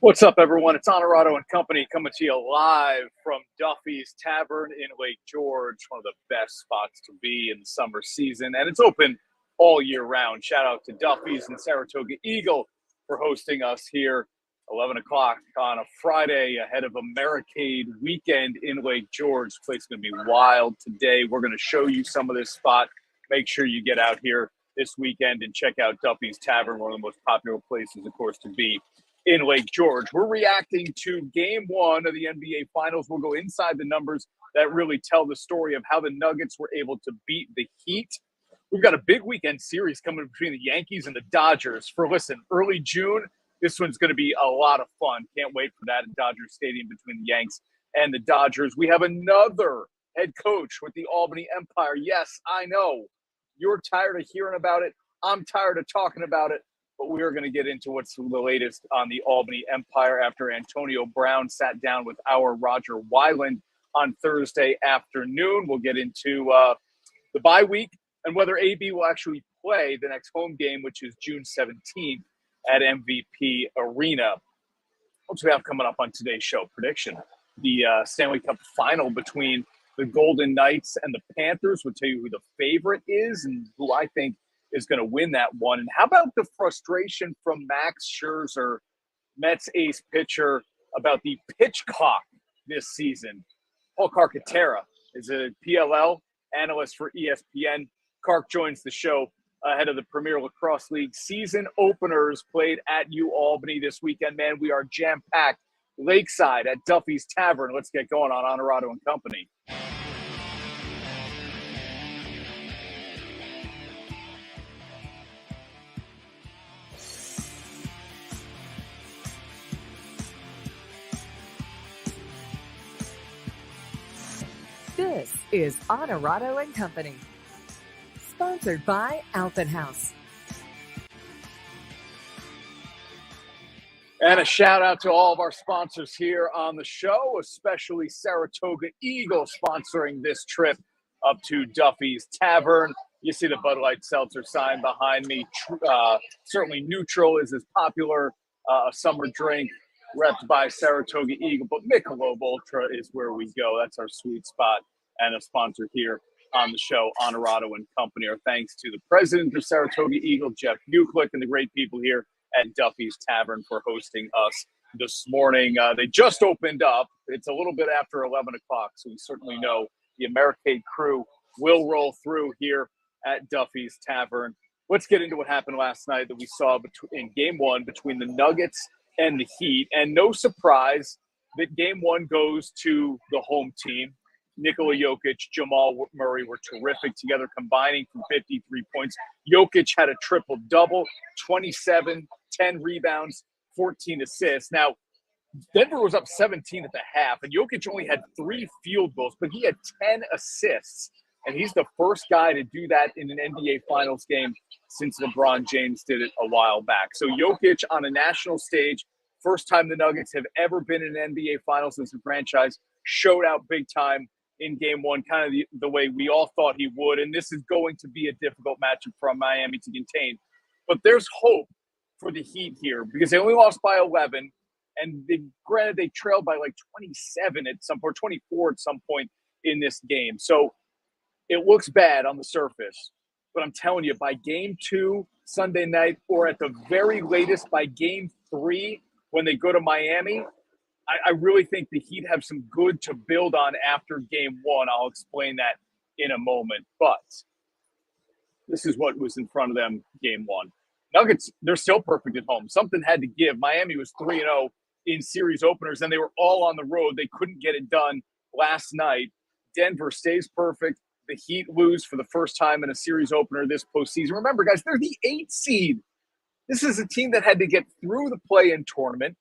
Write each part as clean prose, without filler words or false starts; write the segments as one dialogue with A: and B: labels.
A: What's up, everyone? It's Onorato and Company coming to you live from Duffy's Tavern in Lake George, one of the best spots to be in the summer season, and it's open all year round. Shout out to Duffy's and Saratoga Eagle for hosting us here 11 o'clock on a Friday ahead of Americade weekend in Lake George. This place is going to be wild today. We're going to show you some of this spot. Make sure you get out here this weekend and check out Duffy's Tavern, one of the most popular places, of course, to be in Lake George. We're reacting to game one of the NBA Finals. We'll go inside the numbers that really tell the story of how the Nuggets were able to beat the Heat. We've got a big weekend series coming between the Yankees and the Dodgers for, early June. This one's going to be a lot of fun. Can't wait for that at Dodger Stadium between the Yanks and the Dodgers. We have another head coach with the Albany Empire. Yes, I know. You're tired of hearing about it. I'm tired of talking about it. But we are going to get into what's the latest on the Albany Empire after Antonio Brown sat down with our Roger Weiland on Thursday afternoon. We'll get into the bye week and whether AB will actually play the next home game, which is June 17th at MVP Arena. What do we have coming up on today's show? Prediction. The Stanley Cup final between the Golden Knights and the Panthers. We'll tell you who the favorite is and who I think is going to win that one. And how about the frustration from Max Scherzer, Mets ace pitcher, about the pitch clock this season? Paul Carcaterra is a PLL analyst for ESPN. Carc joins the show ahead of the Premier Lacrosse League season openers played at Albany this weekend. Man, we are jam-packed lakeside at Duffy's Tavern. Let's get going on Onorato and Company.
B: This is Onorato and Company, sponsored by Alpen House.
A: And a shout out to all of our sponsors here on the show, especially Saratoga Eagle sponsoring this trip up to Duffy's Tavern. You see the Bud Light Seltzer sign behind me. Certainly neutral is as popular a summer drink, repped by Saratoga Eagle, but Michelob Ultra is where we go. That's our sweet spot and a sponsor here on the show, Onorato and Company. Our thanks to the president of Saratoga Eagle, Jeff Buchlick, and the great people here at Duffy's Tavern for hosting us this morning. They just opened up. It's a little bit after 11 o'clock, so we certainly know the Americade crew will roll through here at Duffy's Tavern. Let's get into what happened last night that we saw in game one between the Nuggets and the Heat. And no surprise that game one goes to the home team. Nikola Jokic, Jamal Murray were terrific together, combining for 53 points. Jokic had a triple-double, 27, 10 rebounds, 14 assists. Now, Denver was up 17 at the half, and Jokic only had 3 field goals, but he had 10 assists. And he's the first guy to do that in an NBA Finals game since LeBron James did it a while back. So Jokic on a national stage, first time the Nuggets have ever been in an NBA Finals since the franchise, showed out big time in game one, kind of the way we all thought he would. And this is going to be a difficult matchup for Miami to contain. But there's hope for the Heat here because they only lost by 11. And granted, they trailed by like 27 at some point, 24 at some point in this game. So it looks bad on the surface. But I'm telling you, by game 2 Sunday night, or at the very latest by game 3, when they go to Miami, I really think the Heat have some good to build on after game 1. I'll explain that in a moment. But this is what was in front of them game 1. Nuggets, they're still perfect at home. Something had to give. Miami was 3-0 in series openers, and they were all on the road. They couldn't get it done last night. Denver stays perfect. The Heat lose for the first time in a series opener this postseason. Remember, guys, they're the 8th seed. This is a team that had to get through the play-in tournament,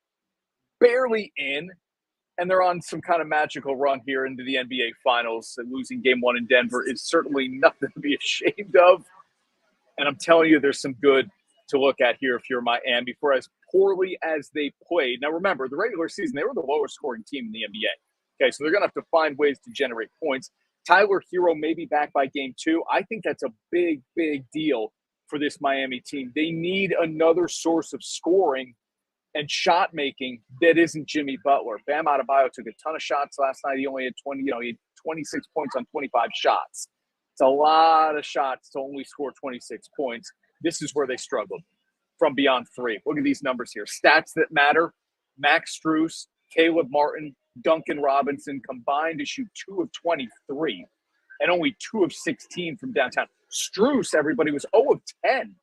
A: barely in, and they're on some kind of magical run here into the NBA Finals. And losing game 1 in Denver is certainly nothing to be ashamed of. And I'm telling you, there's some good to look at here if you're Miami for as poorly as they played. Now, remember, the regular season, they were the lowest scoring team in the NBA. Okay, so they're going to have to find ways to generate points. Tyler Hero may be back by game 2. I think that's a big, big deal for this Miami team. They need another source of scoring and shot making that isn't Jimmy Butler. Bam Adebayo took a ton of shots last night. He only had 20, he had 26 points on 25 shots. It's a lot of shots to only score 26 points. This is where they struggled from beyond three. Look at these numbers here. Stats that matter. Max Strus, Caleb Martin, Duncan Robinson combined to shoot 2 of 23 and only 2 of 16 from downtown. Strus, everybody, was 0 of 10,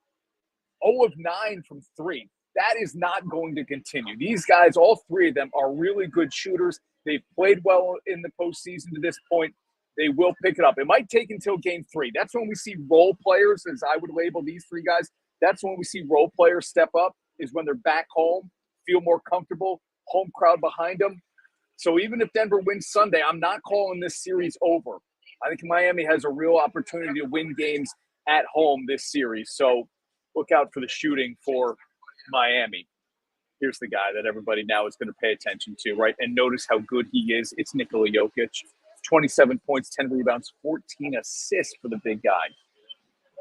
A: 0 of 9 from three. That is not going to continue. These guys, all three of them, are really good shooters. They've played well in the postseason to this point. They will pick it up. It might take until game 3. That's when we see role players, as I would label these three guys. That's when we see role players step up, is when they're back home, feel more comfortable, home crowd behind them. So even if Denver wins Sunday, I'm not calling this series over. I think Miami has a real opportunity to win games at home this series. So look out for the shooting for Miami. Here's the guy that everybody now is going to pay attention to, right? And notice how good he is. It's Nikola Jokic. 27 points, 10 rebounds, 14 assists for the big guy.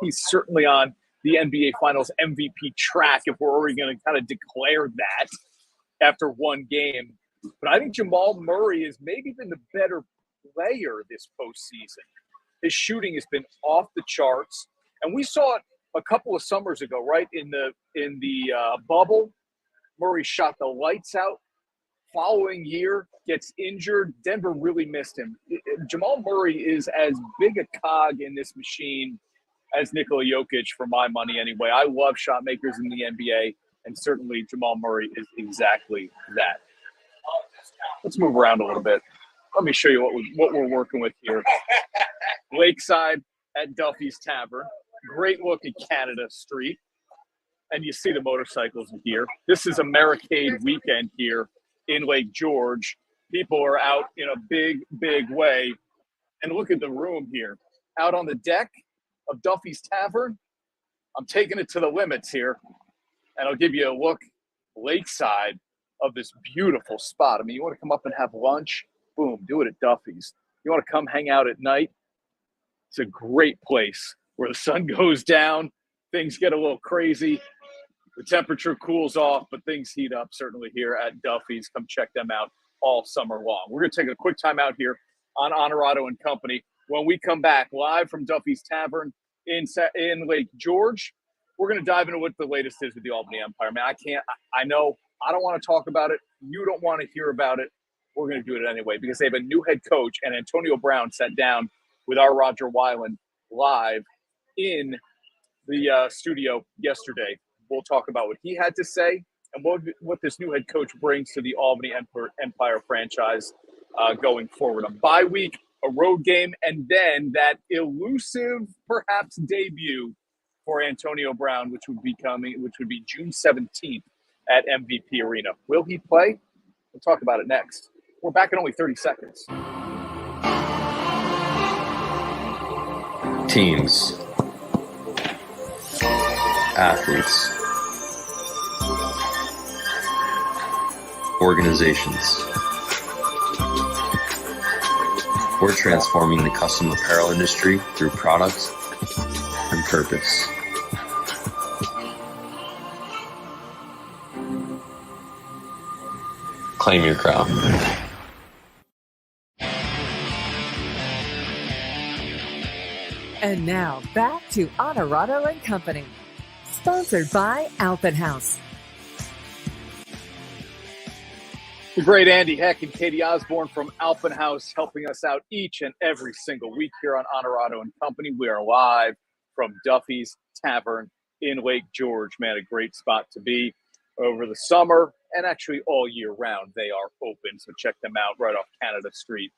A: He's certainly on the NBA Finals MVP track if we're already going to kind of declare that after one game. But I think Jamal Murray has maybe been the better player this postseason. His shooting has been off the charts. And we saw it a couple of summers ago, right? In the bubble, Murray shot the lights out. Following year, gets injured. Denver really missed him. Jamal Murray is as big a cog in this machine as Nikola Jokic, for my money anyway. I love shot makers in the NBA, and certainly Jamal Murray is exactly that. Let's move around a little bit. Let me show you what we're working with here. Lakeside at Duffy's Tavern. Great look at Canada Street. And you see the motorcycles in here. This is a Americade weekend here in Lake George. People are out in a big, big way. And look at the room here. Out on the deck of Duffy's Tavern. I'm taking it to the limits here. And I'll give you a look lakeside of this beautiful spot. I mean, you want to come up and have lunch? Boom, do it at Duffy's. You want to come hang out at night? It's a great place where the sun goes down. Things get a little crazy. The temperature cools off, but things heat up certainly here at Duffy's. Come check them out all summer long. We're going to take a quick time out here on Onorato and Company. When we come back live from Duffy's Tavern in Lake George, we're going to dive into what the latest is with the Albany Empire. Man, I know I don't want to talk about it. You don't want to hear about it. We're going to do it anyway because they have a new head coach, and Antonio Brown sat down with our Roger Weiland live in the studio yesterday. We'll talk about what he had to say and what this new head coach brings to the Albany Empire franchise going forward. A bye week, a road game, and then that elusive, perhaps, debut for Antonio Brown, which would be June 17th at MVP Arena. Will he play? We'll talk about it next. We're back in only 30 seconds.
C: Teams, athletes, organizations. We're transforming the custom apparel industry through product and purpose. Claim your crown.
B: And now back to Onorato and Company, sponsored by Albany.
A: The great Andy Heck and Katie Osborne from Albany helping us out each and every single week here on Onorato and Company. We are live from Duffy's Tavern in Lake George. Man, a great spot to be over the summer and actually all year round. They are open, so check them out right off Canada Street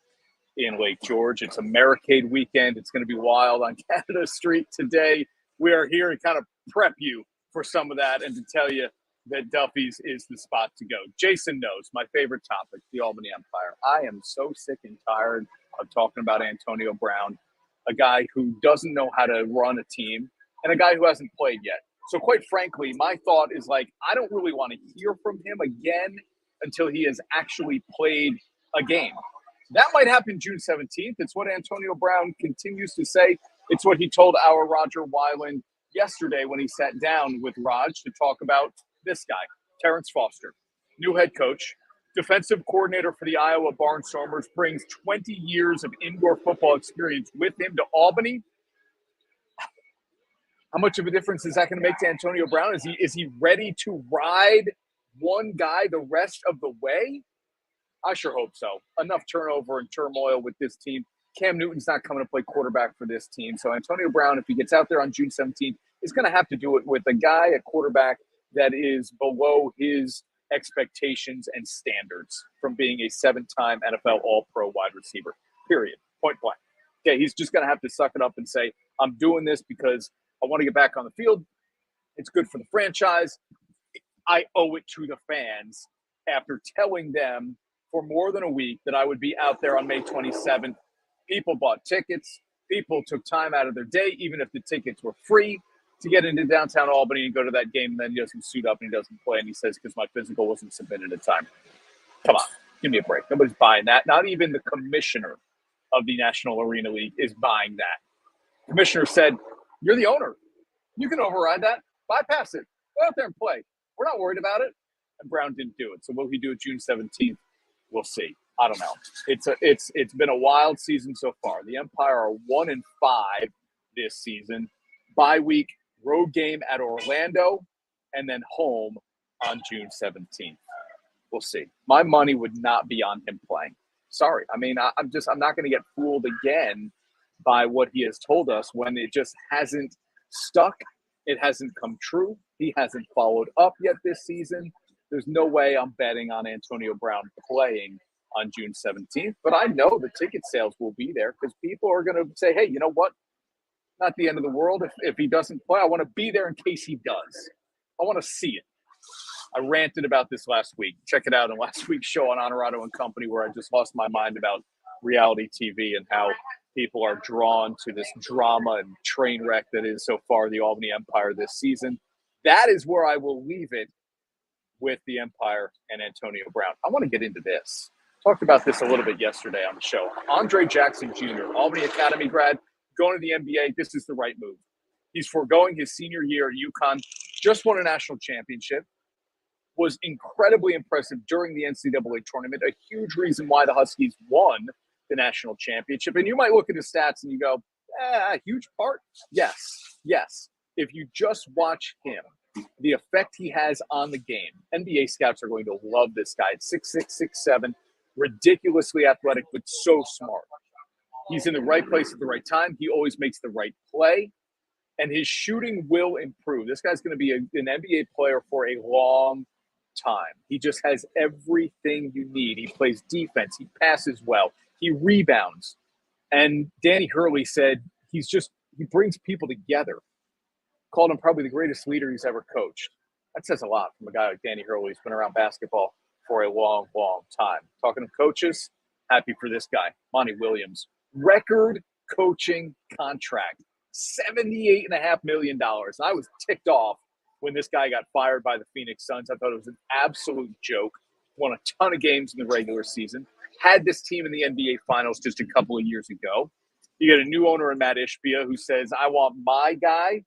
A: in Lake George. It's a Americade weekend. It's going to be wild on Canada Street today. We are here to kind of prep you for some of that and to tell you that Duffy's is the spot to go. Jason knows my favorite topic, the Albany Empire. I am so sick and tired of talking about Antonio Brown, a guy who doesn't know how to run a team and a guy who hasn't played yet. So quite frankly, my thought is I don't really want to hear from him again until he has actually played a game. That might happen June 17th. It's what Antonio Brown continues to say. It's what he told our Roger Weiland yesterday when he sat down with Raj to talk about this guy. Terrence Foster, new head coach, defensive coordinator for the Iowa Barnstormers, brings 20 years of indoor football experience with him to Albany. How much of a difference is that going to make to Antonio Brown? Is he ready to ride one guy the rest of the way? I sure hope so. Enough turnover and turmoil with this team. Cam Newton's not coming to play quarterback for this team. So Antonio Brown, if he gets out there on June 17th, is going to have to do it with a quarterback that is below his expectations and standards from being a 7-time NFL All-Pro wide receiver, period, point blank. Okay, he's just going to have to suck it up and say, I'm doing this because I want to get back on the field. It's good for the franchise. I owe it to the fans after telling them for more than a week that I would be out there on May 27th. People bought tickets. People took time out of their day, even if the tickets were free, to get into downtown Albany and go to that game. And then he doesn't suit up and he doesn't play. And he says, because my physical wasn't submitted in time. Come on, give me a break. Nobody's buying that. Not even the commissioner of the National Arena League is buying that. Commissioner said, you're the owner. You can override that. Bypass it. Go out there and play. We're not worried about it. And Brown didn't do it. So will he do it June 17th? We'll see. I don't know. It's been a wild season so far. The Empire are 1-5 this season. Bye week, road game at Orlando, and then home on June 17th. We'll see. My money would not be on him playing. Sorry. I mean, I'm not going to get fooled again by what he has told us when it just hasn't stuck. It hasn't come true. He hasn't followed up yet this season. There's no way I'm betting on Antonio Brown playing on June 17th. But I know the ticket sales will be there because people are going to say, hey, you know what? Not the end of the world. If he doesn't play, I want to be there in case he does. I want to see it. I ranted about this last week. Check it out on last week's show on Onorato and Company, where I just lost my mind about reality TV and how people are drawn to this drama and train wreck that is so far the Albany Empire this season. That is where I will leave it with the Empire and Antonio Brown. I want to get into this. Talked about this a little bit yesterday on the show. Andre Jackson Jr., Albany Academy grad, going to the NBA. This is the right move. He's foregoing his senior year at UConn, just won a national championship, was incredibly impressive during the NCAA tournament, a huge reason why the Huskies won the national championship. And you might look at his stats and you go, a huge part? Yes. If you just watch him, the effect he has on the game, NBA scouts are going to love this guy. It's 6'6", 6'7", ridiculously athletic, but so smart. He's in the right place at the right time. He always makes the right play, and his shooting will improve. This guy's going to be an NBA player for a long time. He just has everything you need. He plays defense. He passes well. He rebounds. And Danny Hurley said he brings people together. Called him probably the greatest leader he's ever coached. That says a lot from a guy like Danny Hurley who's been around basketball for a long, long time. Talking to coaches, happy for this guy, Monty Williams. Record coaching contract, $78.5 million. I was ticked off when this guy got fired by the Phoenix Suns. I thought it was an absolute joke. Won a ton of games in the regular season. Had this team in the NBA Finals just a couple of years ago. You get a new owner in Matt Ishbia who says, I want my guy.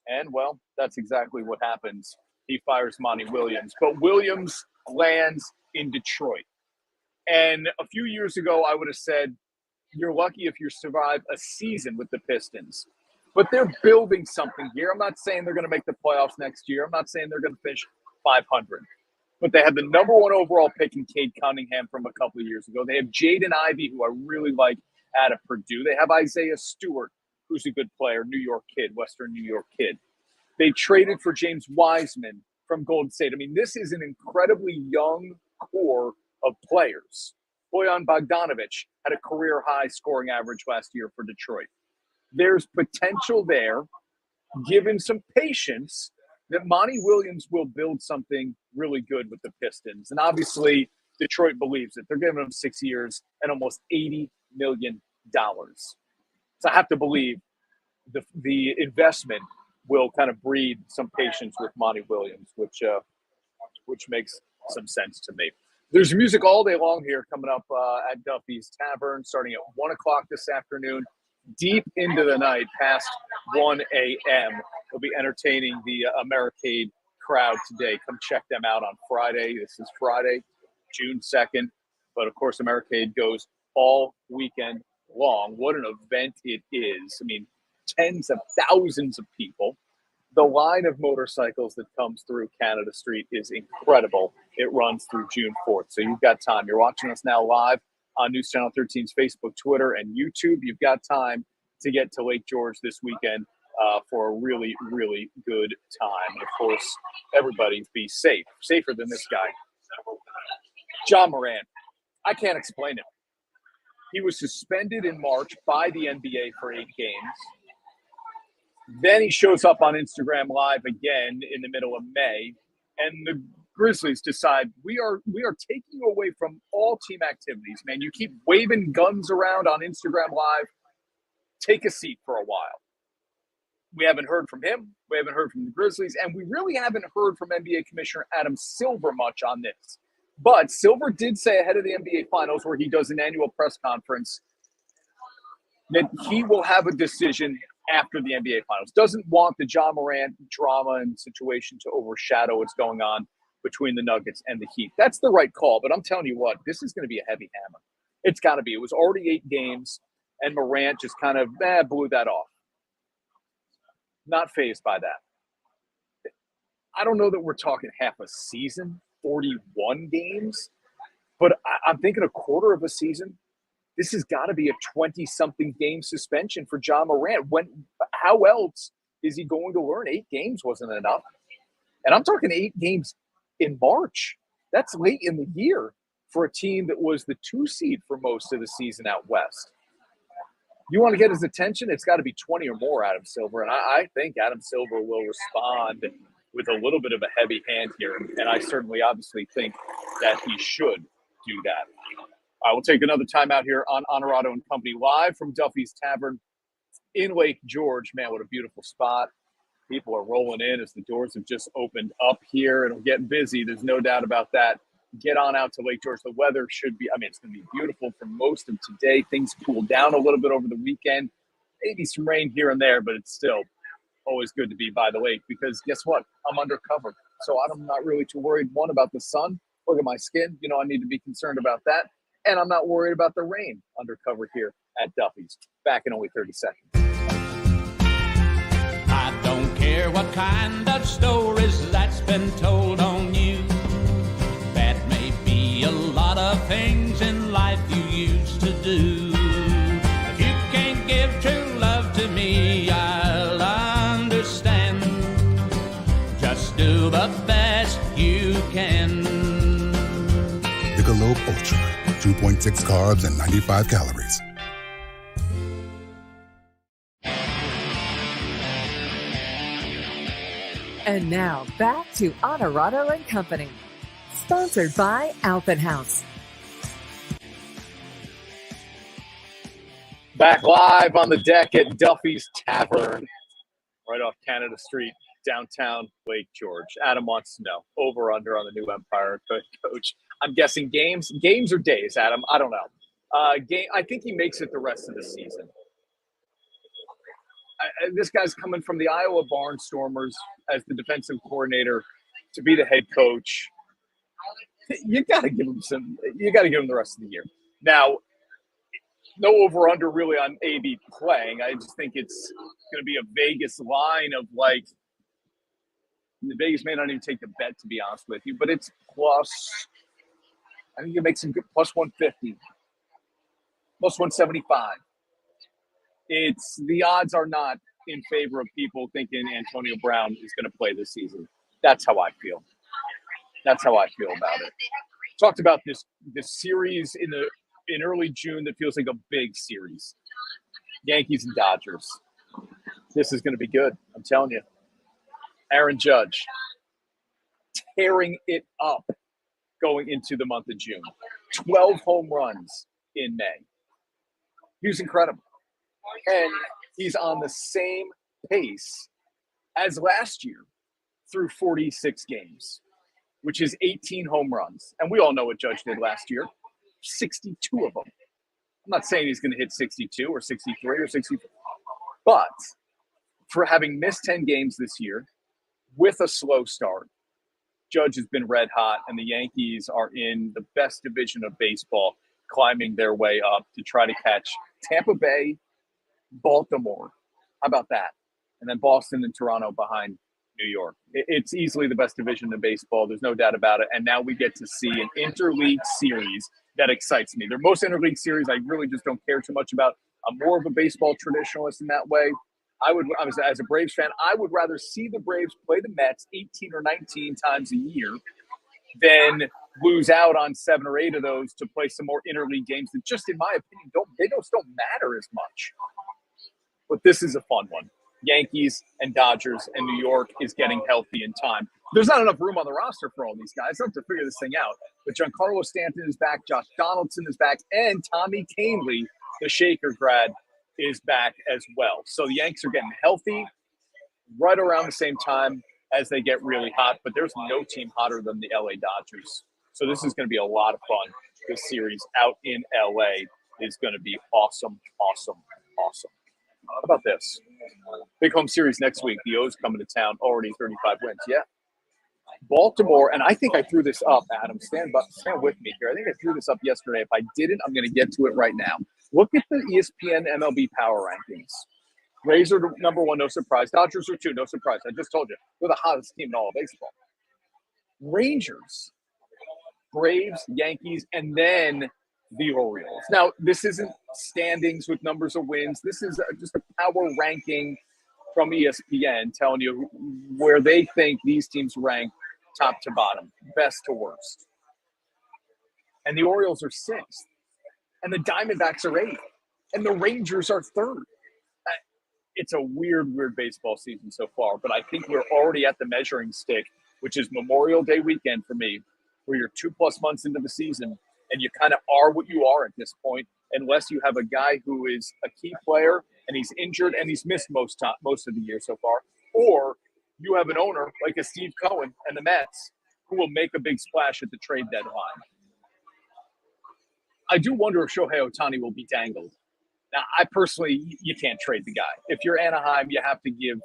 A: And, well, that's exactly what happens. He fires Monty Williams. But Williams lands in Detroit. And a few years ago, I would have said, you're lucky if you survive a season with the Pistons. But they're building something here. I'm not saying they're going to make the playoffs next year. I'm not saying they're going to finish 500. But they have the number one overall pick in Cade Cunningham from a couple of years ago. They have Jaden Ivey, who I really like out of Purdue. They have Isaiah Stewart, who's a good player, New York kid, Western New York kid. They traded for James Wiseman from Golden State. I mean, this is an incredibly young core of players. Bojan Bogdanovic had a career-high scoring average last year for Detroit. There's potential there, given some patience, that Monty Williams will build something really good with the Pistons. And obviously, Detroit believes it. They're giving him 6 years and almost $80 million. So I have to believe the investment will kind of breed some patience with Monty Williams, which makes some sense to me. There's music all day long here coming up at Duffy's Tavern, starting at 1 o'clock this afternoon, deep into the night, past 1 a.m. We'll be entertaining the Americade crowd today. Come check them out on Friday. This is Friday, June 2nd. But, of course, Americade goes all weekend long. What an event it is. I mean, tens of thousands of people. The line of motorcycles that comes through Canada Street is incredible. It runs through June 4th. So you've got time. You're watching us now live on News Channel 13's Facebook, Twitter, and YouTube. You've got time to get to Lake George this weekend for a really, really good time. And, of course, everybody be safe. Safer than this guy. John Morant. I can't explain it. He was suspended in March by the NBA for 8 games. Then he shows up on Instagram Live again in the middle of May, and the Grizzlies decide we are taking you away from all team activities. Man, you keep waving guns around on Instagram Live. Take a seat for a while. We haven't heard from him. We haven't heard from the Grizzlies, and we really haven't heard from NBA Commissioner Adam Silver much on this. But Silver did say ahead of the NBA Finals, where he does an annual press conference, that he will have a decision after the NBA Finals. Doesn't want the John Morant drama and situation to overshadow what's going on between the Nuggets and the Heat. That's the right call, but I'm telling you what, this is going to be a heavy hammer. It's got to be. It was already 8 games, and Morant just kind of blew that off. Not fazed by that. I don't know that we're talking half a season, 41 games, but I'm thinking a quarter of a season. This has got to be a 20-something game suspension for John Morant. How else is he going to learn? 8 games wasn't enough. And I'm talking 8 games in March. That's late in the year for a team that was the 2 seed for most of the season out west. You want to get his attention, it's got to be 20 or more, Adam Silver. And I think Adam Silver will respond with a little bit of a heavy hand here. And I certainly obviously think that he should do that. I will take another time out here on Onorato and Company live from Duffy's Tavern in Lake George. Man, what a beautiful spot. People are rolling in as the doors have just opened up here. It'll get busy. There's no doubt about that. Get on out to Lake George. The weather should be, it's going to be beautiful for most of today. Things cool down a little bit over the weekend. Maybe some rain here and there, but it's still always good to be by the lake because guess what? I'm undercover. So I'm not really too worried, one, about the sun. Look at my skin. I need to be concerned about that. And I'm not worried about the rain undercover here at Duffy's. Back in only 30 seconds.
D: I don't care what kind of stories that's been told on you. That may be a lot of things in life you used to do. If you can't give true love to me, I'll understand. Just do the best you can.
E: Nikola Ultra. 2.6 carbs and 95 calories.
B: And now back to Onorato and Company, sponsored by Alpen House.
A: Back live on the deck at Duffy's Tavern, right off Canada Street, downtown Lake George. Adam wants to know, over under on the new Empire coach. I'm guessing games or days, Adam. I don't know. I think he makes it the rest of the season. This guy's coming from the Iowa Barnstormers as the defensive coordinator to be the head coach. You got to give him the rest of the year. Now, no over under really on AB playing. I just think it's going to be a Vegas line of like. The Vegas may not even take the bet, to be honest with you, but it's plus. I think you make some good plus 150, plus 175. The odds are not in favor of people thinking Antonio Brown is going to play this season. That's how I feel. That's how I feel about it. Talked about this series in early June that feels like a big series. Yankees and Dodgers. This is going to be good. I'm telling you. Aaron Judge tearing it up going into the month of June. 12 home runs in May. He was incredible. And he's on the same pace as last year through 46 games, which is 18 home runs. And we all know what Judge did last year. 62 of them. I'm not saying he's going to hit 62 or 63 or 64. But for having missed 10 games this year with a slow start, Judge has been red hot, and the Yankees are in the best division of baseball, climbing their way up to try to catch Tampa Bay, Baltimore. How about that? And then Boston and Toronto behind New York. It's easily the best division in baseball. There's no doubt about it. And now we get to see an interleague series that excites me. Most interleague series I really just don't care too much about. I'm more of a baseball traditionalist in that way. As a Braves fan, I would rather see the Braves play the Mets 18 or 19 times a year than lose out on 7 or 8 of those to play some more interleague games that just, in my opinion, don't matter as much. But this is a fun one. Yankees and Dodgers, and New York is getting healthy in time. There's not enough room on the roster for all these guys. I have to figure this thing out. But Giancarlo Stanton is back, Josh Donaldson is back, and Tommy Kahnle, the Shaker grad, is back as well. So the Yanks are getting healthy right around the same time as they get really hot. But there's no team hotter than the LA Dodgers. So this is going to be a lot of fun. This series out in LA is going to be awesome, awesome, awesome. How about this? Big home series next week. The O's coming to town, already 35 wins. Yeah. Baltimore, and I think I threw this up, Adam. Stand with me here. I think I threw this up yesterday. If I didn't, I'm going to get to it right now. Look at the ESPN MLB power rankings. Rays are number 1, no surprise. Dodgers are 2, no surprise. I just told you. They're the hottest team in all of baseball. Rangers, Braves, Yankees, and then the Orioles. Now, this isn't standings with numbers of wins. This is just a power ranking from ESPN telling you where they think these teams rank top to bottom, best to worst. And the Orioles are 6th. And the Diamondbacks are 8th. And the Rangers are 3rd. It's a weird baseball season so far, but I think we're already at the measuring stick, which is Memorial Day weekend for me, where you're 2+ months into the season, and you kind of are what you are at this point, unless you have a guy who is a key player and he's injured and he's missed most of the year so far, or you have an owner like a Steve Cohen and the Mets who will make a big splash at the trade deadline. I do wonder if Shohei Ohtani will be dangled. Now, I personally, you can't trade the guy. If you're Anaheim, you have to give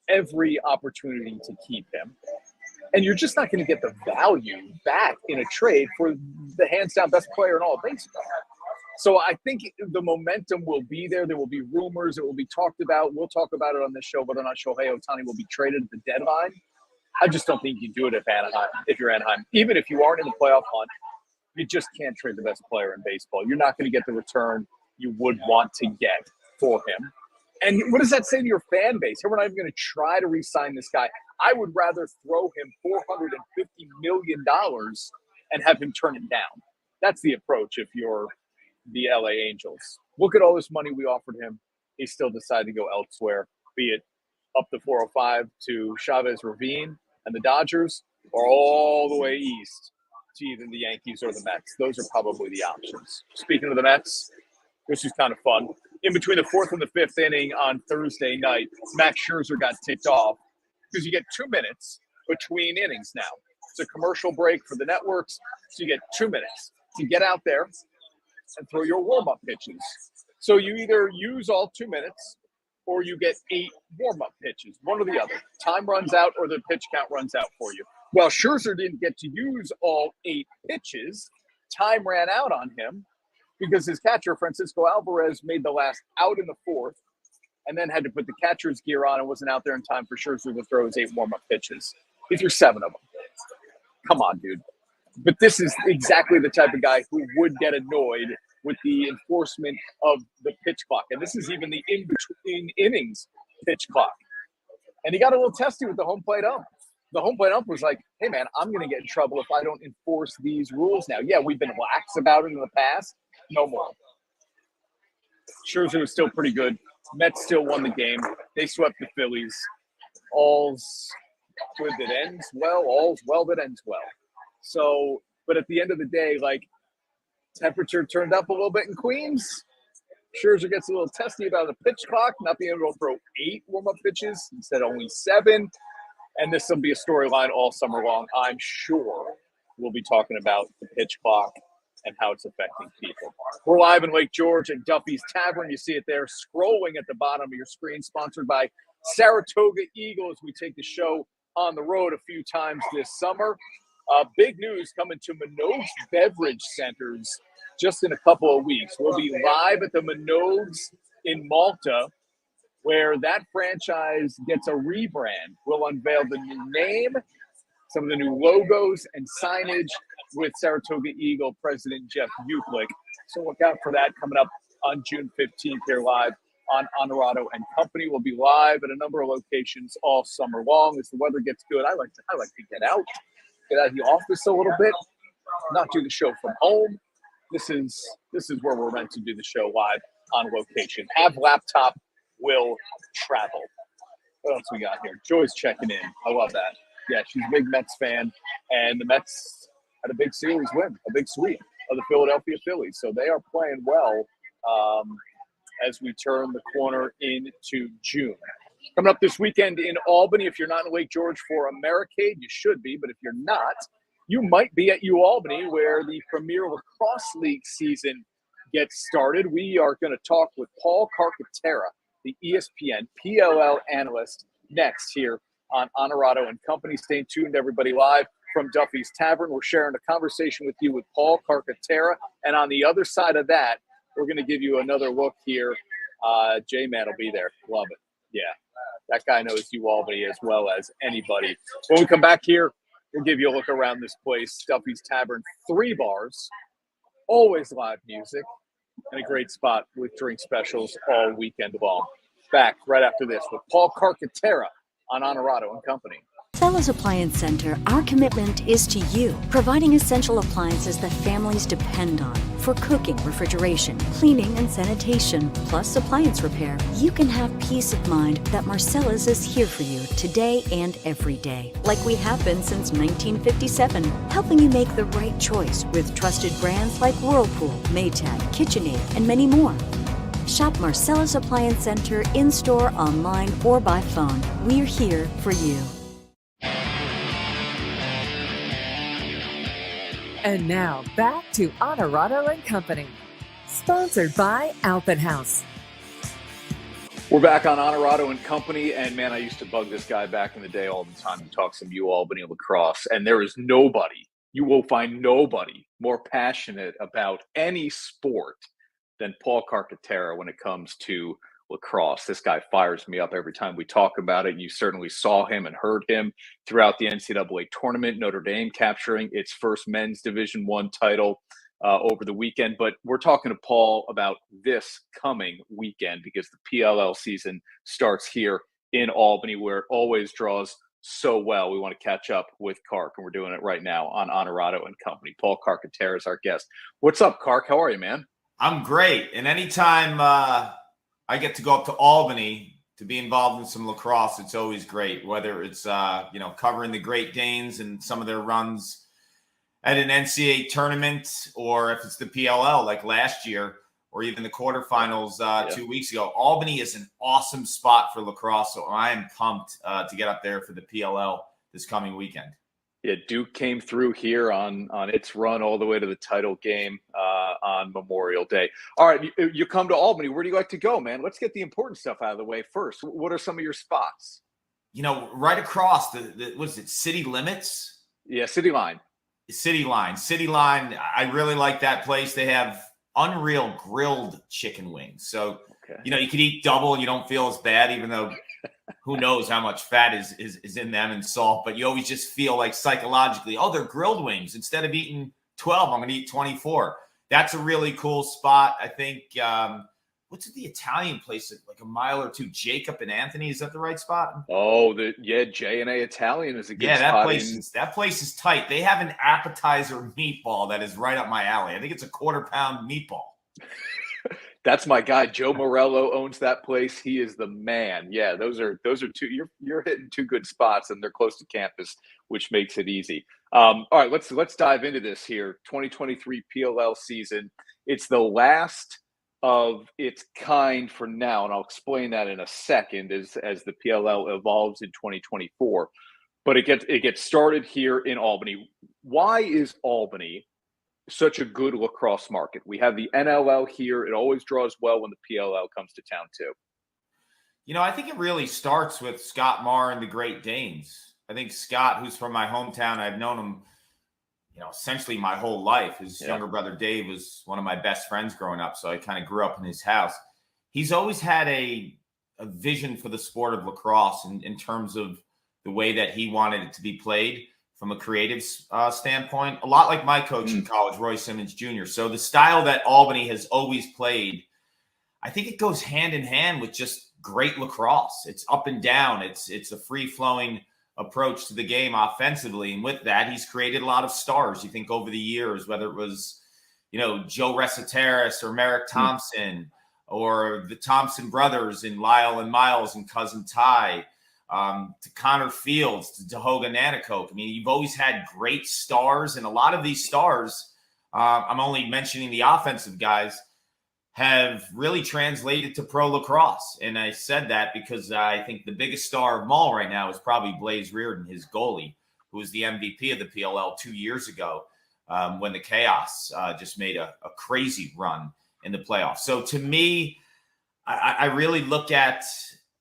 A: every opportunity to keep him. And you're just not going to get the value back in a trade for the hands-down best player in all of baseball. So I think the momentum will be there. There will be rumors. It will be talked about. We'll talk about it on this show, whether or not Shohei Ohtani will be traded at the deadline. I just don't think you do it if you're Anaheim. Even if you aren't in the playoff hunt, you just can't trade the best player in baseball. You're not going to get the return you would want to get for him. And what does that say to your fan base? We're not even going to try to re-sign this guy. I would rather throw him $450 million and have him turn it down. That's the approach if you're the LA Angels. Look at all this money we offered him. He still decided to go elsewhere, be it up the 405 to Chavez Ravine and the Dodgers, or all the way east to either the Yankees or the Mets. Those are probably the options. Speaking of the Mets, this is kind of fun. In between the 4th and the 5th inning on Thursday night, Max Scherzer got ticked off because you get 2 minutes between innings now. It's a commercial break for the networks, so you get 2 minutes to get out there and throw your warm-up pitches. So you either use all 2 minutes or you get 8 warm-up pitches, one or the other. Time runs out or the pitch count runs out for you. Well, Scherzer didn't get to use all 8 pitches. Time ran out on him because his catcher, Francisco Alvarez, made the last out in the 4th and then had to put the catcher's gear on and wasn't out there in time for Scherzer to throw his 8 warm-up pitches. He threw 7 of them. Come on, dude. But this is exactly the type of guy who would get annoyed with the enforcement of the pitch clock. And this is even the in-between innings pitch clock. And he got a little testy with the home plate ump. The home plate ump was like, hey, man, I'm going to get in trouble if I don't enforce these rules now. Yeah, we've been lax about it in the past. No more. Scherzer was still pretty good. Mets still won the game. They swept the Phillies. All's good that ends well. All's well that ends well. So, but at the end of the day, like, temperature turned up a little bit in Queens. Scherzer gets a little testy about the pitch clock, not being able to throw 8 warm-up pitches instead of only 7. And this will be a storyline all summer long. I'm sure we'll be talking about the pitch clock and how it's affecting people. We're live in Lake George at Duffy's Tavern. You see it there scrolling at the bottom of your screen, sponsored by Saratoga Eagle as we take the show on the road a few times this summer. Big news coming to Minogue's Beverage Centers just in a couple of weeks. We'll be live at the Minogue's in Malta, where that franchise gets a rebrand. We'll unveil the new name, some of the new logos and signage with Saratoga Eagle President Jeff Uklick. So look out for that coming up on June 15th here live on Onorato and Company. We'll be live at a number of locations all summer long as the weather gets good. I like to get out of the office a little bit, not do the show from home. This is where we're meant to do the show live on location. Have laptop, will travel. What else we got here? Joy's checking in. I love that. Yeah, she's a big Mets fan, and the Mets had a big series win, a big sweep of the Philadelphia Phillies. So they are playing well as we turn the corner into June. Coming up this weekend in Albany, if you're not in Lake George for Americade, you should be, but if you're not, you might be at Albany where the Premier Lacrosse League season gets started. We are going to talk with Paul Carcaterra, the ESPN PLL analyst, next here on Onorato and Company. Stay tuned, everybody, live from Duffy's Tavern. We're sharing a conversation with you with Paul Carcaterra, and on the other side of that, we're going to give you another look here. J-Man will be there. Love it. Yeah. That guy knows Albany as well as anybody. When we come back here, we'll give you a look around this place. Duffy's Tavern, 3 bars, always live music, and a great spot with drink specials all weekend long. Back right after this with Paul Carcaterra on Onorato and Company.
F: Fellows Appliance Center, our commitment is to you, providing essential appliances that families depend on for cooking, refrigeration, cleaning, and sanitation, plus appliance repair. You can have peace of mind that Marcella's is here for you today and every day, like we have been since 1957, helping you make the right choice with trusted brands like Whirlpool, Maytag, KitchenAid, and many more. Shop Marcella's Appliance Center in-store, online, or by phone. We're here for you.
B: And now back to Onorato and Company, sponsored by Alpenhaus.
A: We're back on Onorato and Company, and man, I used to bug this guy back in the day all the time to talk some Albany lacrosse, and there is nobody, you will find nobody more passionate about any sport than Paul Carcaterra when it comes to lacrosse. This guy fires me up every time we talk about it. You certainly saw him and heard him throughout the NCAA tournament, Notre Dame capturing its first men's Division I title over the weekend. But we're talking to Paul about this coming weekend because the PLL season starts here in Albany, where it always draws so well. We want to catch up with Carc, and we're doing it right now on Onorato and Company. Paul Carcaterra is our guest. What's up, Carc? How are you, man?
G: I'm great. And anytime I get to go up to Albany to be involved in some lacrosse, it's always great, whether it's, covering the Great Danes and some of their runs at an NCAA tournament, or if it's the PLL like last year, or even the quarterfinals 2 weeks ago. Albany is an awesome spot for lacrosse, so I am pumped to get up there for the PLL this coming weekend.
A: Yeah, Duke came through here on its run all the way to the title game on Memorial Day. All right, you come to Albany. Where do you like to go, man? Let's get the important stuff out of the way first. What are some of your spots?
G: Right across the what is it, City Limits?
A: Yeah, City Line.
G: City Line. I really like that place. They have unreal grilled chicken wings. So, you could eat double and you don't feel as bad, even though who knows how much fat is in them and salt. But you always just feel like psychologically, they're grilled wings. Instead of eating 12, I'm going to eat 24. That's a really cool spot. I think, what's the Italian place, like a mile or two? Jacob and Anthony, is that the right spot?
A: Oh, J&A Italian is a good spot.
G: Yeah, that place is tight. They have an appetizer meatball that is right up my alley. I think it's a 1/4 pound meatball.
A: That's my guy. Joe Morello owns that place. He is the man. Yeah, those are two. You're hitting two good spots, and they're close to campus, which makes it easy. All right, let's dive into this here. 2023 PLL season. It's the last of its kind for now, and I'll explain that in a second as the PLL evolves in 2024. But it gets started here in Albany. Why is Albany such a good lacrosse market? We have the NLL here. It always draws well when the PLL comes to town too.
G: I think it really starts with Scott Marr and the Great Danes. I think Scott, who's from my hometown, I've known him, essentially my whole life. His younger brother Dave was one of my best friends growing up, so I kind of grew up in his house. He's always had a vision for the sport of lacrosse in terms of the way that he wanted it to be played from a creative standpoint, a lot like my coach in college, Roy Simmons Jr. So the style that Albany has always played, I think it goes hand in hand with just great lacrosse. It's up and down. It's a free-flowing approach to the game offensively. And with that, he's created a lot of stars. You think over the years, whether it was, Joe Resiteris or Merrick Thompson or the Thompson brothers in Lyle and Miles and Cousin Ty, to Connor Fields, to Dahoga Nanticoke. I mean, you've always had great stars, and a lot of these stars, I'm only mentioning the offensive guys, have really translated to pro lacrosse. And I said that because I think the biggest star of them all right now is probably Blaze Reardon, his goalie, who was the MVP of the PLL 2 years ago when the Chaos just made a crazy run in the playoffs. So to me, I really look at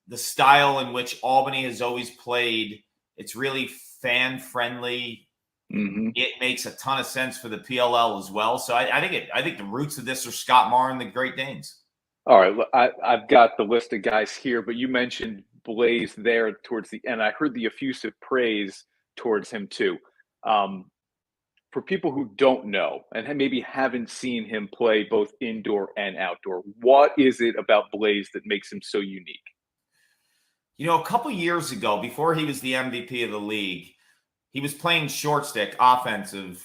G: the style in which Albany has always played. It's really fan-friendly. It makes a ton of sense for the PLL as well. So I think the roots of this are Scott Marr and the Great Danes.
A: All right, I've got the list of guys here, but you mentioned Blaze there towards the end. I heard the effusive praise towards him too. For people who don't know and maybe haven't seen him play both indoor and outdoor, what is it about Blaze that makes him so unique?
G: A couple years ago, before he was the MVP of the league, he was playing short stick offensive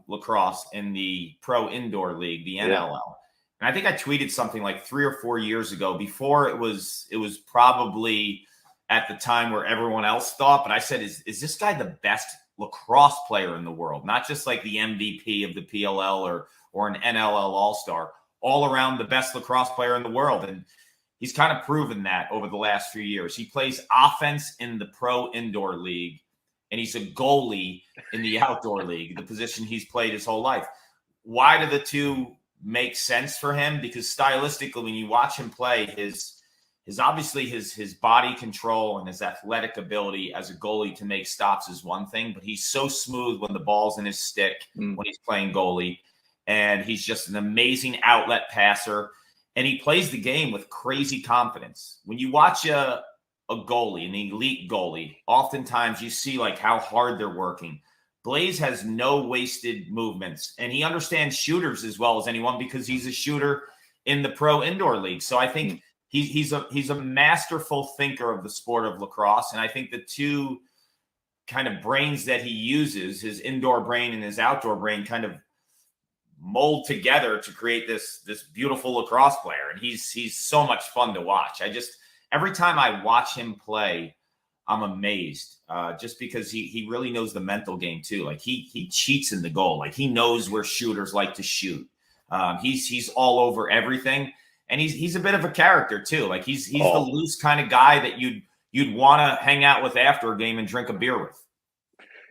G: lacrosse in the Pro Indoor League, the NLL. And I think I tweeted something like 3 or 4 years ago, before it was probably at the time where everyone else thought. But I said, is this guy the best lacrosse player in the world? Not just like the MVP of the PLL or an NLL All-Star, all around the best lacrosse player in the world. And he's kind of proven that over the last few years. He plays offense in the Pro Indoor League, and he's a goalie in the Outdoor League, the position he's played his whole life. Why do the two make sense for him? Because stylistically, when you watch him play, his obviously his body control and his athletic ability as a goalie to make stops is one thing, but he's so smooth when the ball's in his stick when he's playing goalie, and he's just an amazing outlet passer. And he plays the game with crazy confidence. When you watch a goalie, an elite goalie, oftentimes you see like how hard they're working. Blaze has no wasted movements, and he understands shooters as well as anyone because he's a shooter in the Pro Indoor League. So I think he's a masterful thinker of the sport of lacrosse. And I think the two kind of brains that he uses, his indoor brain and his outdoor brain, kind of mold together to create this beautiful lacrosse player. And he's so much fun to watch. Every time I watch him play, I'm amazed just because he really knows the mental game too. Like he cheats in the goal. Like he knows where shooters like to shoot. He's all over everything. And he's a bit of a character too. Like he's the loose kind of guy that you'd want to hang out with after a game and drink a beer with.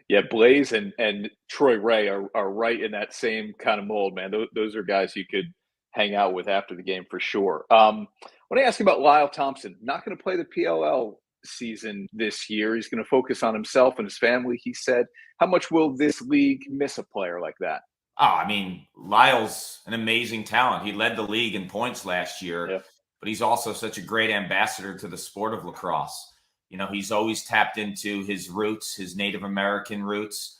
A: Yeah, Blaze and Troy Ray are right in that same kind of mold, man. Those are guys you could hang out with after the game for sure. I want to ask you about Lyle Thompson. Not going to play the PLL season this year. He's going to focus on himself and his family, he said. How much will this league miss a player like that?
G: Oh, I mean, Lyle's an amazing talent. He led the league in points last year, but he's also such a great ambassador to the sport of lacrosse. He's always tapped into his roots, his Native American roots.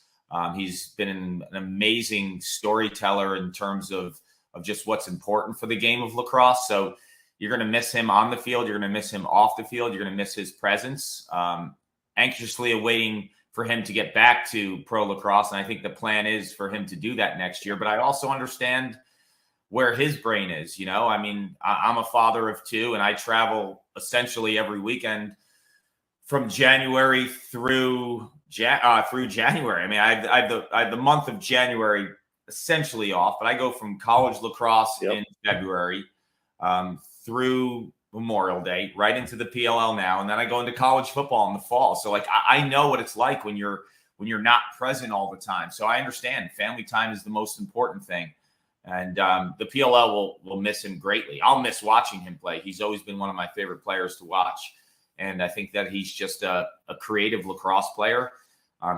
G: He's been an amazing storyteller in terms of just what's important for the game of lacrosse. So you're going to miss him on the field. You're going to miss him off the field. You're going to miss his presence. Anxiously awaiting for him to get back to pro lacrosse. And I think the plan is for him to do that next year. But I also understand where his brain is. I mean, I'm a father of two, and I travel essentially every weekend from January through January. I mean, I have the month of January essentially off, but I go from college lacrosse in February through Memorial Day right into the PLL now, and then I go into college football in the fall. So like I know what it's like when you're not present all the time. So I understand family time is the most important thing, and the PLL will miss him greatly. I'll miss watching him play. He's always been one of my favorite players to watch. And I think that he's just a creative lacrosse player.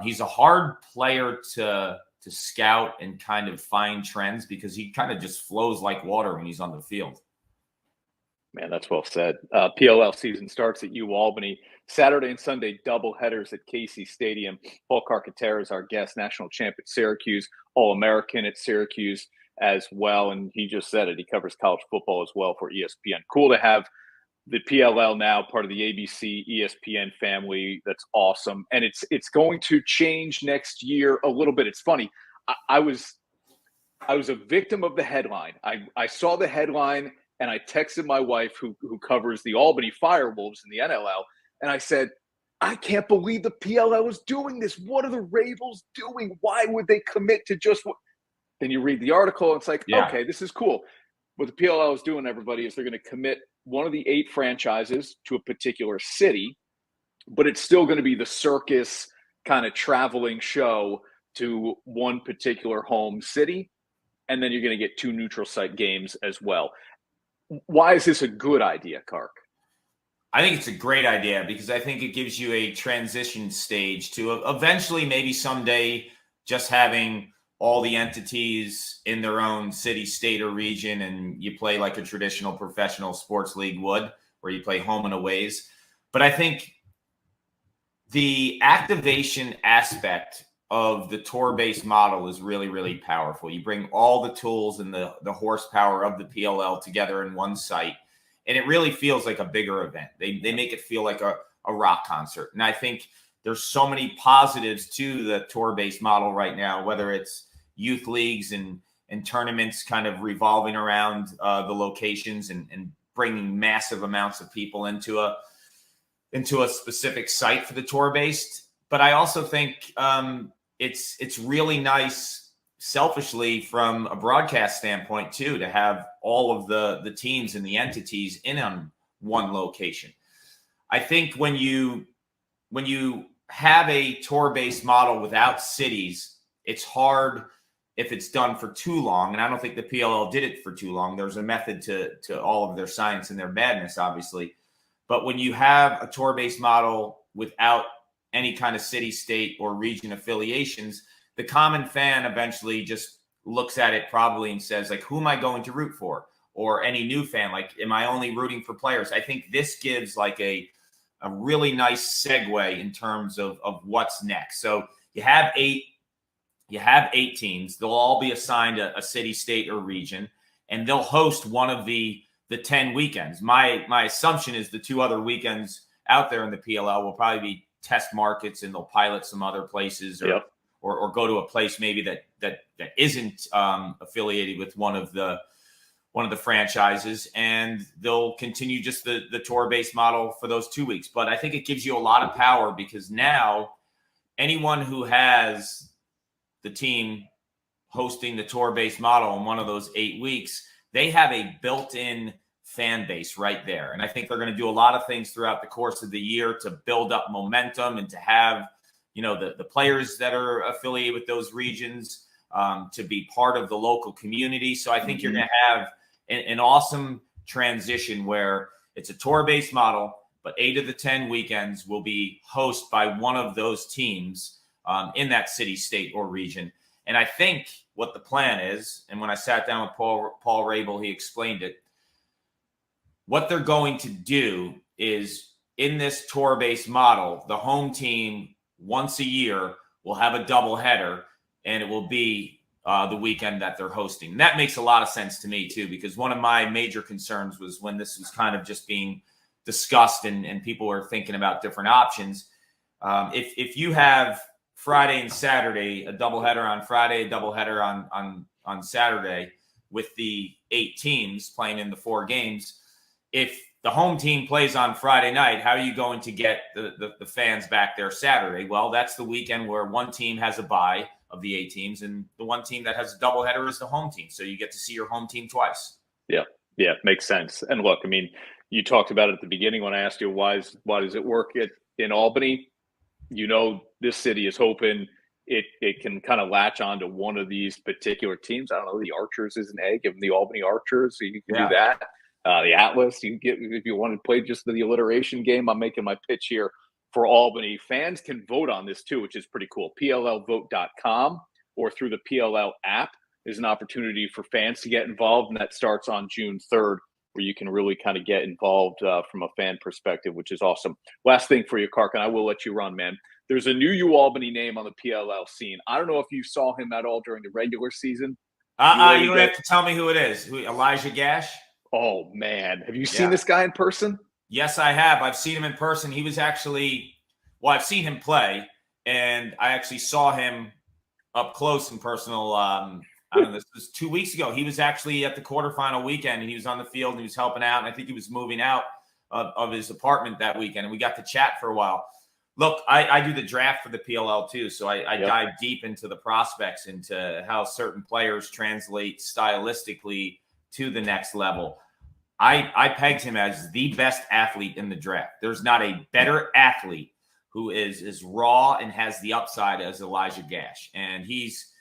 G: He's a hard player to scout and kind of find trends because he kind of just flows like water when he's on the field.
A: Man, that's well said. PLL season starts at Albany. Saturday and Sunday double headers at Casey Stadium. Paul Carcaterra is our guest, national champ at Syracuse, All-American at Syracuse as well. And he just said it. He covers college football as well for ESPN. Cool to have the PLL now part of the ABC ESPN family. That's awesome. And it's going to change next year a little bit. It's funny. I was a victim of the headline. I saw the headline and I texted my wife who covers the Albany Firewolves in the NLL. And I said, I can't believe the PLL is doing this. What are the Ravens doing? Why would they commit to just what? Then you read the article and it's like, okay, this is cool. What the PLL is doing, everybody, is they're going to commit one of the 8 franchises to a particular city, but it's still going to be the circus kind of traveling show to one particular home city. And then you're going to get 2 neutral site games as well. Why is this a good idea, Kark?
G: I think it's a great idea because I think it gives you a transition stage to eventually, maybe someday, just having all the entities in their own city, state, or region, and you play like a traditional professional sports league would, where you play home and aways. But I think the activation aspect of the tour-based model is really, really powerful. You bring all the tools and the horsepower of the PLL together in one site, and it really feels like a bigger event. They make it feel like a rock concert. And I think there's so many positives to the tour-based model right now, whether it's youth leagues and tournaments kind of revolving around the locations and bringing massive amounts of people into a specific site for the tour-based. But I also think it's really nice, selfishly, from a broadcast standpoint too, to have all of the teams and the entities in on one location. I think when you have a tour-based model without cities, it's hard if it's done for too long. And I don't think the PLL did it for too long. There's a method to all of their science and their madness, obviously. But when you have a tour-based model without any kind of city, state, or region affiliations, the common fan eventually just looks at it probably and says, like, who am I going to root for? Or any new fan, like, am I only rooting for players? I think this gives like a really nice segue in terms of what's next. So you have 8 teams. They'll all be assigned a city, state, or region, and they'll host one of the 10 weekends. My assumption is the 2 other weekends out there in the PLL will probably be test markets, and they'll pilot some other places or go to a place maybe that isn't affiliated with one of the franchises, and they'll continue just the tour-based model for those 2 weeks. But I think it gives you a lot of power because now anyone who has the team hosting the tour-based model in one of those 8 weeks, they have a built-in fan base right there. And I think they're going to do a lot of things throughout the course of the year to build up momentum and to have, the players that are affiliated with those regions to be part of the local community. So I think you're going to have an awesome transition where it's a tour-based model, but 8 of the 10 weekends will be hosted by one of those teams in that city, state, or region. And I think what the plan is, and when I sat down with Paul Rabel, he explained it. What they're going to do is, in this tour-based model, the home team once a year will have a doubleheader, and it will be the weekend that they're hosting. And that makes a lot of sense to me too, because one of my major concerns was when this was kind of just being discussed and people were thinking about different options. If you have Friday and Saturday, a doubleheader on Friday, a doubleheader on Saturday, with the 8 teams playing in the 4 games, if the home team plays on Friday night, how are you going to get the fans back there Saturday? Well, that's the weekend where one team has a bye of the 8 teams, and the one team that has a doubleheader is the home team. So you get to see your home team twice.
A: Yeah, makes sense. And look, I mean, you talked about it at the beginning when I asked you why does it work in Albany? This city is hoping it can kind of latch on to one of these particular teams. I don't know, the Archers is an egg, give them the Albany Archers, so you can do that. the Atlas. You get, if you want to play just the alliteration game, I'm making my pitch here for Albany. Fans can vote on this too, which is pretty cool. PLLvote.com or through the PLL app is an opportunity for fans to get involved, and that starts on June 3rd, where you can really kind of get involved from a fan perspective, which is awesome. Last thing for you, Kark, and I will let you run, man. There's a new Albany name on the PLL scene. I don't know if you saw him at all during the regular season.
G: You don't have to tell me who it is. Elijah Gash?
A: Oh, man. Have you seen this guy in person?
G: Yes, I have. I've seen him in person. He was actually – well, I've seen him play, and I actually saw him up close and personal. I don't know, this was 2 weeks ago. He was actually at the quarterfinal weekend, and he was on the field, and he was helping out, and I think he was moving out of his apartment that weekend, and we got to chat for a while. Look, I do the draft for the PLL too, so I dive deep into the prospects, into how certain players translate stylistically to the next level. I pegged him as the best athlete in the draft. There's not a better athlete who is raw and has the upside as Elijah Gash. And he's,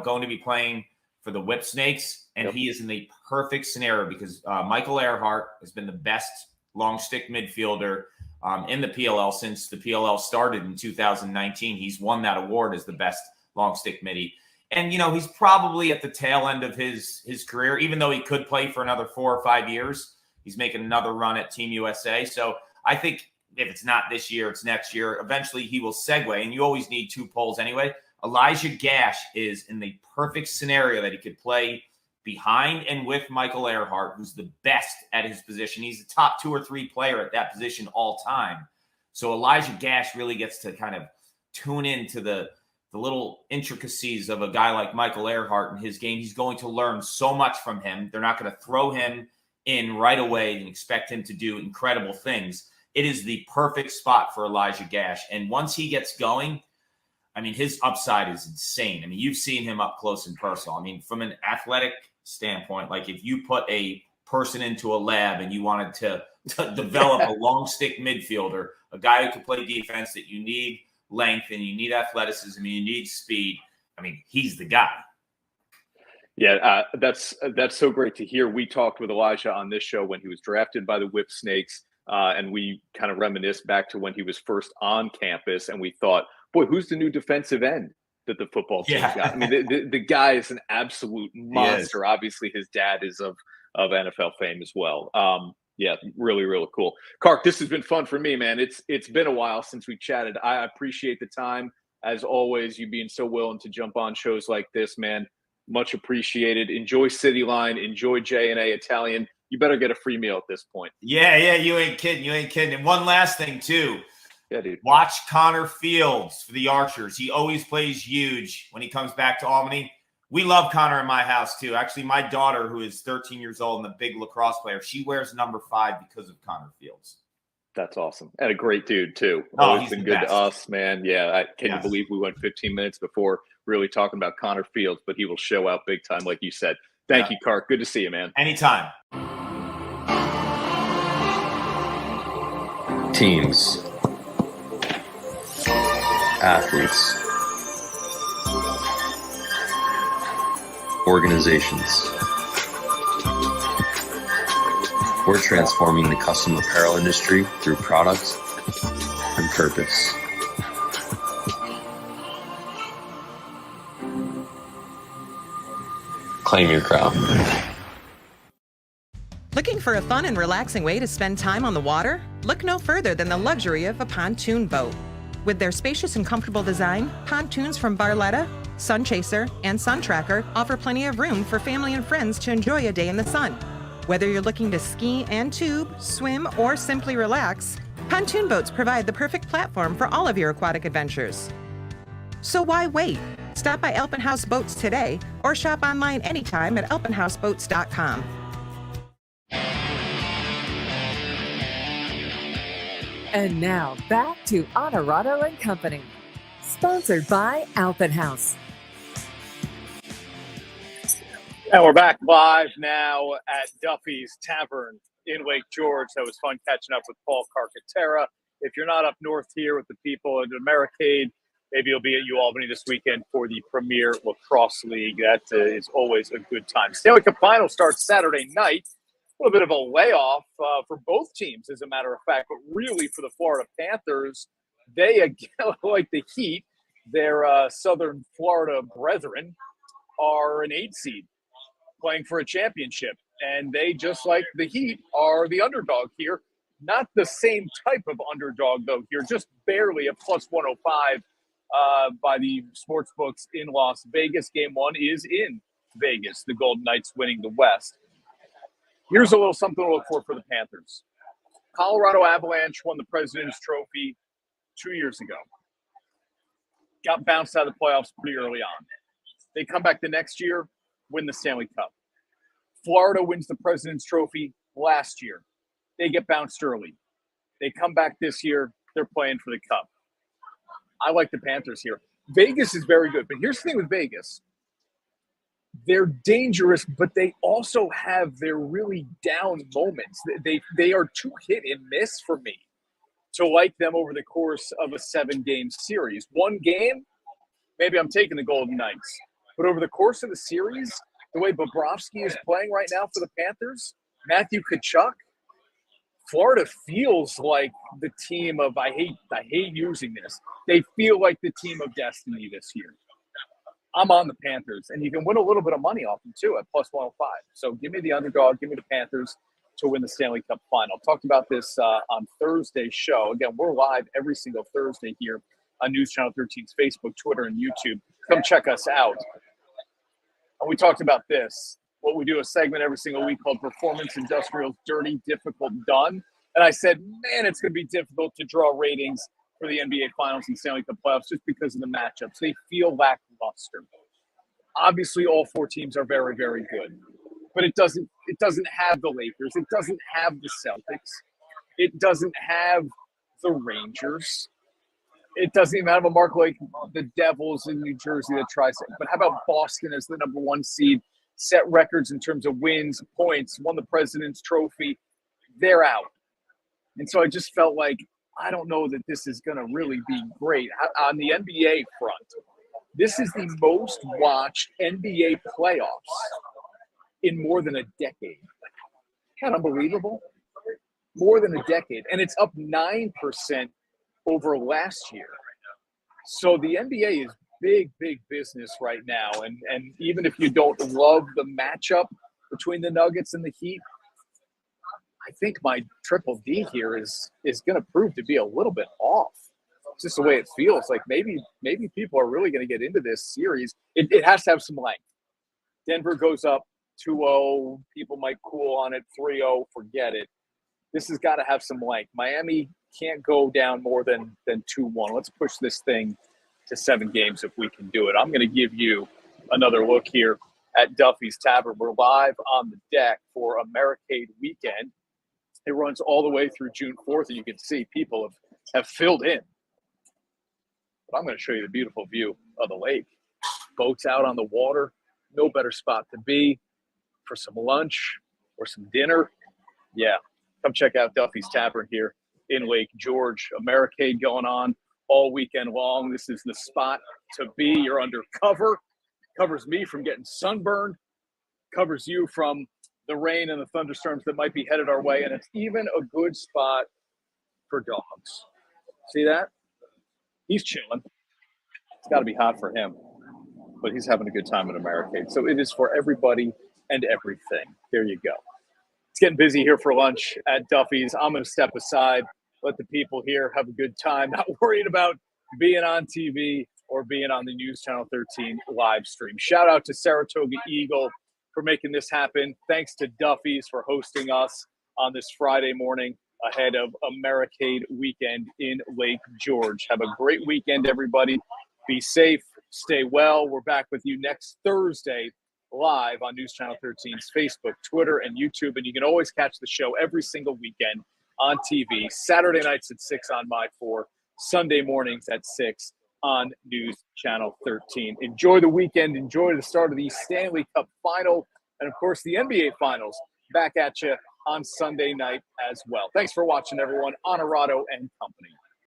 G: going to be playing for the Whip Snakes, and he is in the perfect scenario because Michael Earhart has been the best long stick midfielder in the PLL since the PLL started in 2019. He's won that award as the best long stick midi. And, he's probably at the tail end of his career, even though he could play for another 4 or 5 years. He's making another run at Team USA. So I think if it's not this year, it's next year. Eventually he will segue, and you always need 2 poles anyway. Elijah Gash is in the perfect scenario that he could play behind and with Michael Earhart, who's the best at his position. He's the top 2 or 3 player at that position all time. So Elijah Gash really gets to kind of tune into the little intricacies of a guy like Michael Earhart in his game. He's going to learn so much from him. They're not going to throw him in right away and expect him to do incredible things. It is the perfect spot for Elijah Gash. And once he gets going, his upside is insane. You've seen him up close and personal. From an athletic standpoint, like if you put a person into a lab and you wanted to develop a long stick midfielder, a guy who can play defense, that you need length and you need athleticism and you need speed, he's the guy.
A: Yeah, that's so great to hear. We talked with Elijah on this show when he was drafted by the Whip Snakes, and we kind of reminisced back to when he was first on campus, and we thought, boy, who's the new defensive end that the football team got? The guy is an absolute monster. Obviously, his dad is of NFL fame as well. Yeah, really, really cool. Kark, this has been fun for me, man. It's been a while since we chatted. I appreciate the time. As always, you being so willing to jump on shows like this, man. Much appreciated. Enjoy City Line. Enjoy J&A Italian. You better get a free meal at this point.
G: Yeah, you ain't kidding. And one last thing, too.
A: Yeah, dude.
G: Watch Connor Fields for the Archers. He always plays huge when he comes back to Albany. We love Connor in my house, too. Actually, my daughter, who is 13 years old and a big lacrosse player, she wears number 5 because of Connor Fields.
A: That's awesome. And a great dude, too.
G: Oh,
A: always been good to us, man. Yeah, can you believe we went 15 minutes before really talking about Connor Fields, but he will show out big time, like you said. Thank you, Kark. Good to see you, man.
G: Anytime.
C: Teams, athletes, organizations. We're transforming the custom apparel industry through products and purpose. Claim your crown.
H: Looking for a fun and relaxing way to spend time on the water? Look no further than the luxury of a pontoon boat. With their spacious and comfortable design, pontoons from Barletta, Sun Chaser, and Sun Tracker offer plenty of room for family and friends to enjoy a day in the sun. Whether you're looking to ski and tube, swim, or simply relax, pontoon boats provide the perfect platform for all of your aquatic adventures. So why wait? Stop by Alpenhaus Boats today or shop online anytime at alpenhausboats.com.
B: And now back to Onorato and Company, sponsored by Alpenhaus.
A: And we're back live now at Duffy's Tavern in Lake George. That was fun catching up with Paul Carcaterra. If you're not up north here with the people at Americade, maybe you'll be at Albany this weekend for the Premier Lacrosse League. That is always a good time. Stanley Cup Final starts Saturday night. little bit of a layoff for both teams, as a matter of fact, but really for the Florida Panthers, they, again, like the Heat, their Southern Florida brethren, are an 8 seed playing for a championship. And they, just like the Heat, are the underdog here. Not the same type of underdog, though, here, just barely a plus 105 by the sports books in Las Vegas. Game 1 is in Vegas, the Golden Knights winning the West. Here's a little something to look for the Panthers. Colorado Avalanche won the President's Trophy 2 years ago. Got bounced out of the playoffs pretty early on. They come back the next year, win the Stanley Cup. Florida wins the President's Trophy last year. They get bounced early. They come back this year, they're playing for the Cup. I like the Panthers here. Vegas is very good, but here's the thing with Vegas. They're dangerous, but they also have their really down moments. They are too hit and miss for me to like them over the course of a 7-game series. One game, maybe I'm taking the Golden Knights. But over the course of the series, the way Bobrovsky is playing right now for the Panthers, Matthew Tkachuk, Florida feels like the team of, I hate using this, they feel like the team of destiny this year. I'm on the Panthers, and you can win a little bit of money off them too at plus 105. So give me the underdog, give me the Panthers to win the Stanley Cup final. Talked about this on Thursday's show. Again, we're live every single Thursday here on News Channel 13's Facebook, Twitter, and YouTube. Come check us out. And we talked about this. What we do a segment every single week called Performance Industrial's Dirty, Difficult, Done. And I said, man, it's going to be difficult to draw ratings for the NBA Finals and Stanley Cup playoffs just because of the matchups. They feel lackluster. Obviously, all 4 teams are very, very good. But it doesn't have the Lakers. It doesn't have the Celtics. It doesn't have the Rangers. It doesn't even have a mark like the Devils in New Jersey that tries it. But how about Boston as the number 1 seed? Set records in terms of wins, points, won the President's Trophy. They're out. And so I just felt like, I don't know that this is going to really be great. On the NBA front, this is the most watched NBA playoffs in more than a decade. Kind of unbelievable. More than a decade. And it's up 9% over last year. So the NBA is big, big business right now. And even if you don't love the matchup between the Nuggets and the Heat, I think my triple D here is going to prove to be a little bit off. It's just the way it feels. Like maybe people are really going to get into this series. It has to have some length. Denver goes up 2-0. People might cool on it 3-0. Forget it. This has got to have some length. Miami can't go down more than 2-1. Let's push this thing to 7 games if we can do it. I'm going to give you another look here at Duffy's Tavern. We're live on the deck for Americade weekend. It runs all the way through June 4th, and you can see people have filled in. But I'm going to show you the beautiful view of the lake. Boats out on the water. No better spot to be for some lunch or some dinner. Yeah, come check out Duffy's Tavern here in Lake George. Americade going on all weekend long. This is the spot to be. You're under cover. Covers me from getting sunburned. Covers you from the rain and the thunderstorms that might be headed our way. And it's even a good spot for dogs. See that? He's chilling. It's got to be hot for him. But he's having a good time at Americade. So it is for everybody and everything. There you go. It's getting busy here for lunch at Duffy's. I'm going to step aside, let the people here have a good time, not worried about being on TV or being on the News Channel 13 live stream. Shout out to Saratoga Eagle for making this happen. Thanks to Duffy's for hosting us on this Friday morning ahead of Americade weekend in Lake George. Have a great weekend, everybody. Be safe. Stay well. We're back with you next Thursday live on News Channel 13's Facebook, Twitter, and YouTube. And you can always catch the show every single weekend on TV. Saturday nights at 6 on My 4, Sunday mornings at 6 on News Channel 13. Enjoy the weekend. Enjoy the start of the Stanley Cup final. And, of course, the NBA Finals back at you on Sunday night as well. Thanks for watching, everyone. Onorato and Company.